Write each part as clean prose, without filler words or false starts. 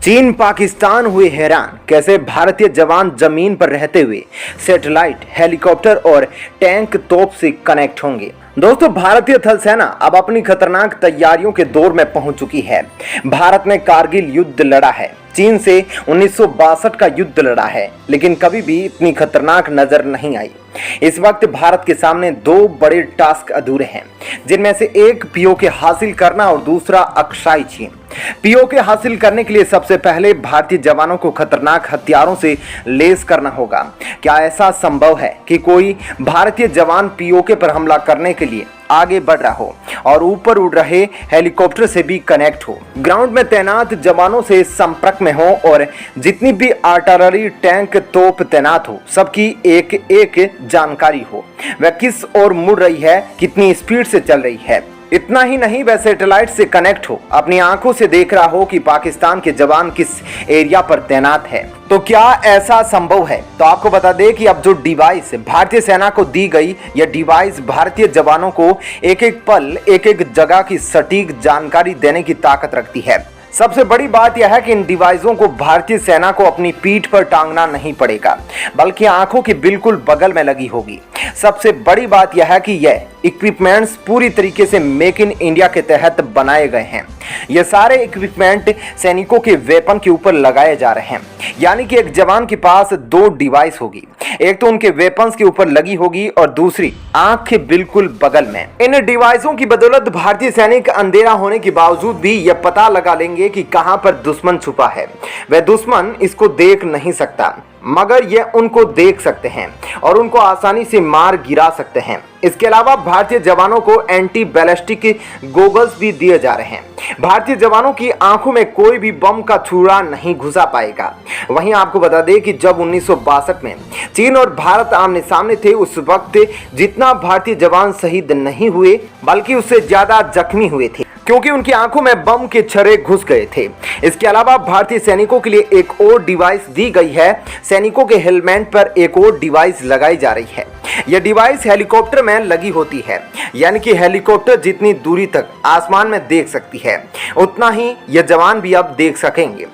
चीन पाकिस्तान हुए हैरान, कैसे भारतीय जवान जमीन पर रहते हुए सैटेलाइट, हेलीकॉप्टर और टैंक तोप से कनेक्ट होंगे। दोस्तों, भारतीय थल सेना अब अपनी खतरनाक तैयारियों के दौर में पहुंच चुकी है। भारत ने कारगिल युद्ध लड़ा है, चीन से 1962 का युद्ध लड़ा है, लेकिन कभी भी इतनी खतरनाक नजर नहीं आई। इस वक्त भारत के सामने दो बड़े टास्क अधूरे हैं, जिनमें से एक पीओके हासिल करना और दूसरा अक्साई चीन। पीओके हासिल करने के लिए सबसे पहले भारतीय जवानों को खतरनाक हथियारों से लैस करना होगा। क्या ऐसा संभव है कि कोई भारतीय जवान पीओके पर हमला करने के लिए आगे बढ़ रहा हो और ऊपर उड़ रहे हेलीकॉप्टर से भी कनेक्ट हो, ग्राउंड में तैनात जवानों से संपर्क में हो और जितनी भी आर्टिलरी, टैंक, तोप तैनात हो, सबकी एक एक जानकारी हो, वह किस ओर मुड़ रही है, कितनी स्पीड से चल रही है। इतना ही नहीं, वह सैटेलाइट से कनेक्ट हो, अपनी आंखों से देख रहा हो कि पाकिस्तान के जवान किस एरिया पर तैनात है। तो क्या ऐसा संभव है? तो आपको बता दें कि अब जो डिवाइस भारतीय सेना को दी गई, यह डिवाइस भारतीय जवानों को एक एक पल, एक एक जगह की सटीक जानकारी देने की ताकत रखती है। सबसे बड़ी बात यह है कि इन डिवाइसों को भारतीय सेना को अपनी पीठ पर टांगना नहीं पड़ेगा, बल्कि आंखों के बिल्कुल बगल में लगी होगी। सबसे बड़ी बात यह है कि यह इक्विपमेंट्स पूरी तरीके से मेक इन इंडिया के तहत बनाए गए हैं। ये सारे इक्विपमेंट सैनिकों के वेपन के ऊपर लगाए जा रहे हैं, यानी कि एक जवान के पास दो डिवाइस होगी, एक तो उनके वेपन्स के ऊपर लगी होगी और दूसरी आंख के बिल्कुल बगल में। इन डिवाइसों की बदौलत भारतीय सैनिक अंधेरा होने के बावजूद भी यह पता लगा लेंगे कि कहां पर दुश्मन छुपा है। वह दुश्मन इसको देख नहीं सकता, मगर ये उनको देख सकते हैं और उनको आसानी से मार गिरा सकते हैं। इसके अलावा भारतीय जवानों को एंटी बैलिस्टिक गोगल्स भी दिए जा रहे हैं। भारतीय जवानों की आंखों में कोई भी बम का छुरा नहीं घुसा पाएगा। वहीं आपको बता दें कि जब 1962 में चीन और भारत आमने सामने थे, उस वक्त जितना भारतीय जवान शहीद नहीं हुए, बल्कि उससे ज्यादा जख्मी हुए थे, क्योंकि उनकी आंखों में बम के छर्रे घुस गए थे। इसके अलावा भारतीय सैनिकों के लिए एक और डिवाइस दी गई है। सैनिकों के हेलमेट पर एक और डिवाइस लगाई जा रही है। यह डिवाइस हेलीकॉप्टर में लगी होती है, यानी कि हेलीकॉप्टर जितनी दूरी तक आसमान में देख सकती है, उतना ही यह जवान भी अब देख सकेंगे।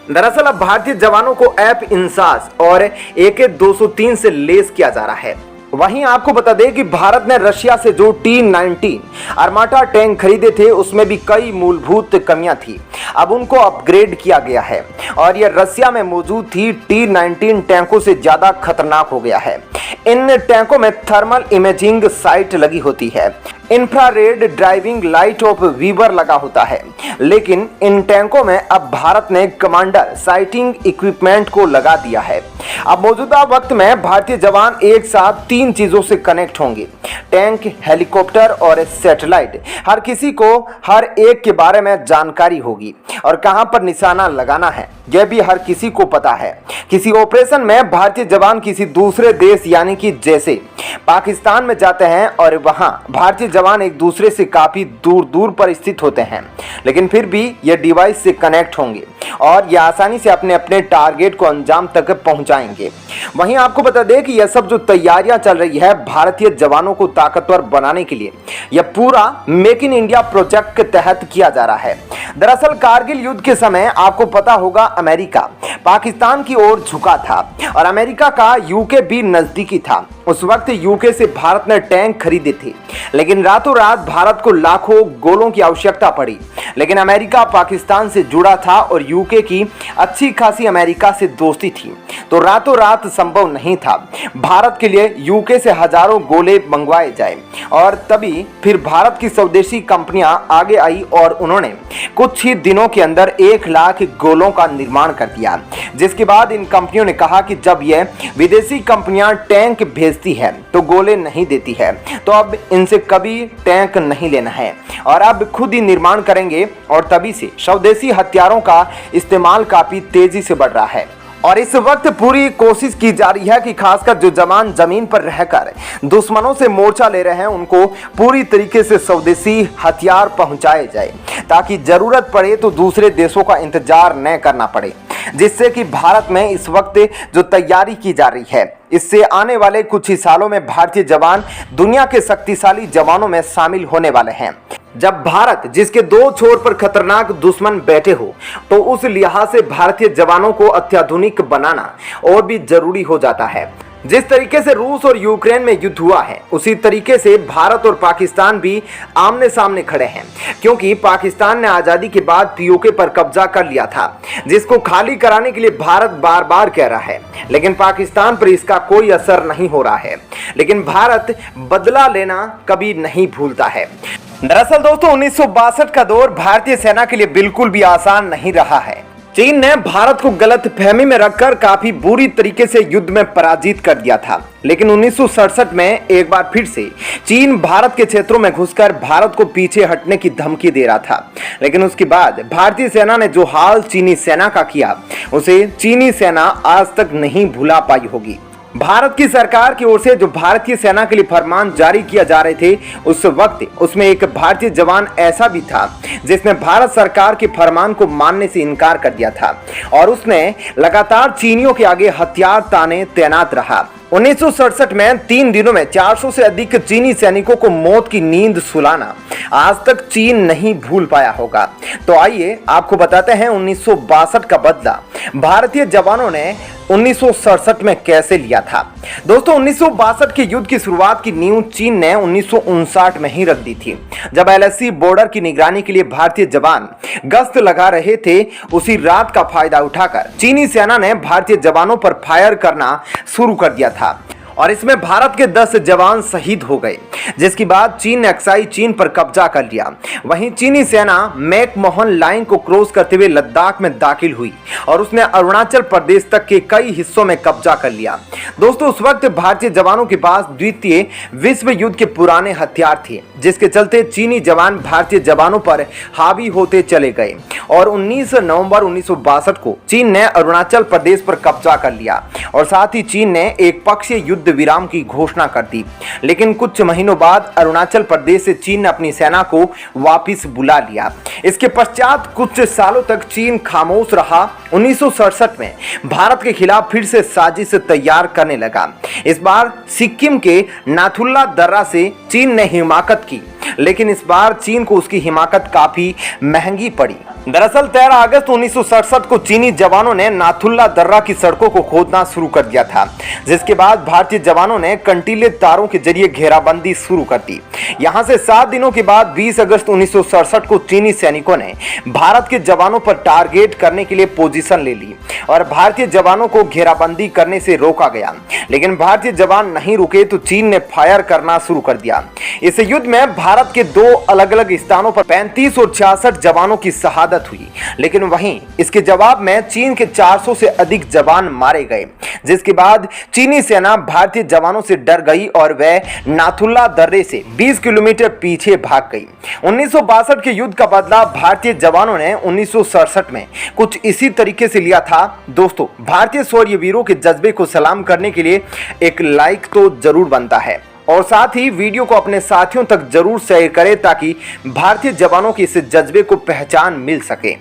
दरअसल अब भारतीय जवानों को F-इंसास और AK-203 से लैस किया जा रहा है। वहीं आपको बता दें कि भारत ने रशिया से जो T-90 आर्माटा टैंक खरीदे थे, उसमें भी कई मूलभूत कमियां थी। अब उनको अपग्रेड किया गया है और यह रशिया में मौजूद थी T-19 टैंकों से ज्यादा खतरनाक हो गया है। इन टैंकों में थर्मल इमेजिंग साइट लगी होती है, infrared driving light of weaver लगा होता है, लेकिन इन टैंकों में अब भारत ने कमांडर साइटिंग इक्विपमेंट को लगा दिया है। अब मौजूदा वक्त में भारतीय जवान एक साथ तीन चीजों से कनेक्ट होंगे, टैंक, हेलीकॉप्टर और सैटेलाइट। हर किसी को हर एक के बारे में जानकारी होगी और कहां पर निशाना लगाना है, यह भी हर किसी को पता है। किसी ऑपरेशन में भारतीय जवान किसी दूसरे देश, यानी कि जैसे पाकिस्तान में जाते हैं और वहां भारतीय जवान एक दूसरे से काफी दूर दूर पर स्थित होते हैं, लेकिन फिर भी यह डिवाइस से कनेक्ट होंगे और यह आसानी से अपने अपने टारगेट को अंजाम तक पहुंचाएंगे। वहीं आपको बता दें कि यह सब जो तैयारियां चल रही है भारतीय जवानों को ताकतवर बनाने के लिए, यह पूरा मेक इन इंडिया प्रोजेक्ट के तहत किया जा रहा है। दरअसल कारगिल युद्ध के समय आपको पता होगा, अमेरिका पाकिस्तान की ओर झुका था और अमेरिका का यूके भी नजदीकी था। उस वक्त यूके से भारत ने टैंक खरीदे थे, लेकिन रातों रात भारत को लाखों गोलों की आवश्यकता पड़ी। लेकिन अमेरिका पाकिस्तान से जुड़ा था और यूके की अच्छी खासी अमेरिका से दोस्ती थी, तो रातों रात संभव नहीं था भारत के लिए यूके से हजारों गोले मंगवाए जाए। और तभी फिर भारत की स्वदेशी कंपनियां आगे आई और उन्होंने कुछ ही दिनों के अंदर 1 लाख गोलों का निर्माण कर दिया। जिसके बाद इन कंपनियों ने कहा कि जब यह विदेशी कंपनियां टैंक भेजती है तो गोले नहीं देती है, तो अब इनसे कभी टैंक नहीं लेना है और अब खुद ही निर्माण करेंगे। और तभी से स्वदेशी हथियारों का इस्तेमाल काफी तेजी से बढ़ रहा है। और इस वक्त पूरी कोशिश की जा रही है कि खासकर जो जवान जमीन पर रहकर दुश्मनों से मोर्चा ले रहे हैं, उनको पूरी तरीके से स्वदेशी हथियार पहुंचाए जाए, ताकि जरूरत पड़े तो दूसरे देशों का इंतजार न करना पड़े। जिससे कि भारत में इस वक्त जो तैयारी की जा रही है, इससे आने वाले कुछ ही सालों में भारतीय जवान दुनिया के शक्तिशाली जवानों में शामिल होने वाले हैं। जब भारत जिसके दो छोर पर खतरनाक दुश्मन बैठे हो तो उस लिहाज से भारतीय जवानों को अत्याधुनिक बनाना और भी जरूरी हो जाता है। जिस तरीके से रूस और यूक्रेन में युद्ध हुआ है उसी तरीके से भारत और पाकिस्तान भी आमने सामने खड़े हैं, क्योंकि पाकिस्तान ने आजादी के बाद पीओके पर कब्जा कर लिया था, जिसको खाली कराने के लिए भारत बार बार कह रहा है, लेकिन पाकिस्तान पर इसका कोई असर नहीं हो रहा है। लेकिन भारत बदला लेना कभी नहीं भूलता है। दरअसल दोस्तों 1962 का दौर भारतीय सेना के लिए बिल्कुल भी आसान नहीं रहा है। चीन ने भारत को गलत फहमी में रखकर काफी बुरी तरीके से युद्ध में पराजित कर दिया था, लेकिन 1967 में एक बार फिर से चीन भारत के क्षेत्रों में घुसकर भारत को पीछे हटने की धमकी दे रहा था। लेकिन उसके बाद भारतीय सेना ने जो हाल चीनी सेना का किया उसे चीनी सेना आज तक नहीं भुला पाई होगी। भारत की सरकार की ओर से जो भारतीय सेना के लिए फरमान जारी किया जा रहे थे उस वक्त उसमें एक भारतीय जवान ऐसा भी था जिसने भारत सरकार के फरमान को मानने से इनकार कर दिया था और उसने लगातार चीनियों के आगे हथियार ताने तैनात रहा। 1967 में 3 दिनों में 400 से अधिक चीनी सैनिकों को मौत की नींद सुलाना आज तक चीन नहीं भूल पाया होगा। तो आइए आपको बताते हैं 1962 का बदला भारतीय जवानों ने 1967 में कैसे लिया था। दोस्तों 1962 के युद्ध की शुरुआत की नींव चीन ने 1959 में ही रख दी थी, जब LAC बॉर्डर की निगरानी के लिए भारतीय जवान गश्त लगा रहे थे। उसी रात का फायदा उठाकर चीनी सेना ने भारतीय जवानों पर फायर करना शुरू कर दिया था और इसमें भारत के 10 जवान शहीद हो गए, जिसके बाद चीन ने अक्साई चीन पर कब्जा कर लिया। वहीं चीनी सेना मैकमोहन लाइन को क्रॉस करते हुए लद्दाख में दाखिल हुई और उसने अरुणाचल प्रदेश तक के कई हिस्सों में कब्जा कर लिया। दोस्तों उस वक्त भारतीय जवानों के पास द्वितीय विश्व युद्ध के पुराने हथियार थे, जिसके चलते चीनी जवान भारतीय जवानों पर हावी होते चले गए और 19 नवंबर 1962 को चीन ने अरुणाचल प्रदेश पर कब्जा कर लिया और साथ ही चीन ने एक पक्षीय युद्ध विराम की घोषणा कर दी। लेकिन कुछ महीनों बाद अरुणाचल प्रदेश से चीन ने अपनी सेना को वापस बुला लिया। इसके पश्चात कुछ सालों तक चीन खामोश रहा। 1967 में भारत के खिलाफ फिर से साजिश तैयार करने लगा। इस बार सिक्किम के नाथुला दर्रा से चीन ने हिमाकत की, लेकिन इस बार चीन को उसकी हिमाकत काफी महंगी पड़ी। दरअसल 13 अगस्त 1967 को चीनी जवानों ने नाथुला दर्रा की सड़कों को खोदना शुरू कर दिया था, जिसके बाद भारतीय जवानों ने कंटीले तारों के जरिए घेराबंदी शुरू कर दी। यहां से 7 दिनों के बाद 20 अगस्त 1967 को चीनी सैनिकों ने भारत के जवानों पर टारगेट करने के लिए पोजीशन ले ली और भारतीय जवानों को घेराबंदी करने से रोका गया। लेकिन भारतीय जवान नहीं रुके तो चीन ने फायर करना शुरू कर दिया। इस युद्ध में भारत के 2 अलग अलग स्थानों पर 35 और 66 जवानों की शहादत हुई, लेकिन वहीं इसके जवाब में चीन के 400 से अधिक जवान मारे गए, जिसके बाद चीनी सेना भारतीय जवानों से डर गई और वह नाथुला दर्रे से 20 किलोमीटर पीछे भाग गई। 1962 के युद्ध का बदला भारतीय जवानों ने 1967 में कुछ इसी तरीके से लिया था। दोस्तों भारतीय शौर्यवीरों के जज्बे को सलाम करने के लिए एक लाइक तो जरूर बनता है और साथ ही वीडियो को अपने साथियों तक जरूर शेयर करें ताकि भारतीय जवानों के इस जज्बे को पहचान मिल सके।